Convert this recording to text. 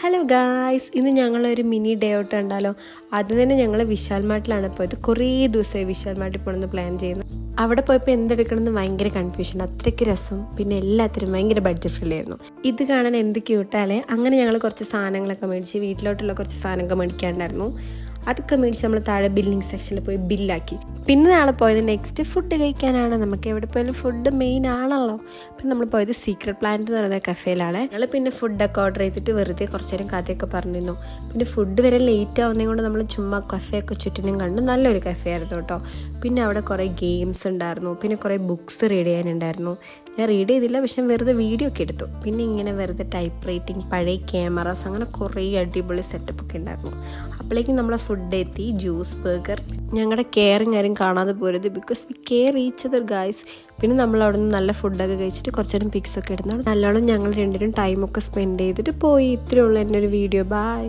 Hello guys, ഇന്ന് ഞങ്ങളൊരു mini day out ഉണ്ടല്ലോ. അതിന് തന്നെ ഞങ്ങൾ വിശാൽ മാർട്ടിലാണ് പോയത്. കുറേ ദിവസമായി വിശാൽ മാർട്ടിൽ പോകണമെന്ന് പ്ലാൻ ചെയ്യുന്നത്. അവിടെ പോയപ്പോൾ എന്തെടുക്കണമെന്ന് ഭയങ്കര കൺഫ്യൂഷൻ, അത്രയ്ക്ക് രസം. പിന്നെ എല്ലാത്തിനും ഭയങ്കര ബഡ്ജറ്റ് ഫ്രണ്ട്ലി ആയിരുന്നു. ഇത് കാണാൻ എന്ത് ക്യൂട്ടാലേ. അങ്ങനെ ഞങ്ങൾ കുറച്ച് സാധനങ്ങളൊക്കെ മേടിച്ച് വീട്ടിലോട്ടുള്ള കുറച്ച് സാധനമൊക്കെ മേടിക്കാണ്ടായിരുന്നു. അതൊക്കെ മേടിച്ച് നമ്മൾ താഴെ ബില്ലിംഗ് സെക്ഷനിൽ പോയി ബില്ലാക്കി. പിന്നെ നാളെ പോയത് നെക്സ്റ്റ് ഫുഡ് കഴിക്കാനാണ്. നമുക്ക് എവിടെ പോയാലും ഫുഡ് മെയിൻ ആണല്ലോ. പിന്നെ നമ്മൾ പോയത് സീക്രട്ട് പ്ലാന്റ് എന്ന് പറയുന്ന കഫേയിലാണ്. ഞങ്ങൾ പിന്നെ ഫുഡൊക്കെ ഓർഡർ ചെയ്തിട്ട് വെറുതെ കുറച്ച് നേരം കഥയൊക്കെ പറഞ്ഞിരുന്നു. പിന്നെ ഫുഡ് വരെ ലേറ്റ് ആവുന്നതുകൊണ്ട് കൊണ്ട് നമ്മൾ ചുമ്മാ കഫേയൊക്കെ ചുറ്റിനും കണ്ട് നല്ലൊരു കഫേ ആയിരുന്നു കേട്ടോ. പിന്നെ അവിടെ കുറേ ഗെയിംസ് ഉണ്ടായിരുന്നു, പിന്നെ കുറേ ബുക്സ് റീഡ് ചെയ്യാനുണ്ടായിരുന്നു. ഞാൻ റീഡ് ചെയ്തില്ല, പക്ഷെ വെറുതെ വീഡിയോ ഒക്കെ എടുത്തു. പിന്നെ ഇങ്ങനെ വെറുതെ ടൈപ്പ് റൈറ്റിംഗ്, പഴയ ക്യാമറാസ്, അങ്ങനെ കുറേ അടിപൊളി സെറ്റപ്പൊക്കെ ഉണ്ടായിരുന്നു. അപ്പോഴേക്കും നമ്മളെ ഫുഡ് എത്തി, ജ്യൂസ്, ബർഗർ. ഞങ്ങളുടെ കെയറിങ് ആരും കാണാതെ പോരുത്, because we care each other guys. പിന്നെ നമ്മൾ അവിടെ നിന്ന് നല്ല ഫുഡൊക്കെ കഴിച്ചിട്ട് കുറച്ച് നേരം പിക്സൊക്കെ എടുത്താണ്. നല്ലോണം ഞങ്ങൾ രണ്ടുപേരും ടൈമൊക്കെ സ്പെൻഡ് ചെയ്തിട്ട് പോയി. ഇത്രയേ ഉള്ളൂ എൻ്റെ ഒരു വീഡിയോ. ബൈ.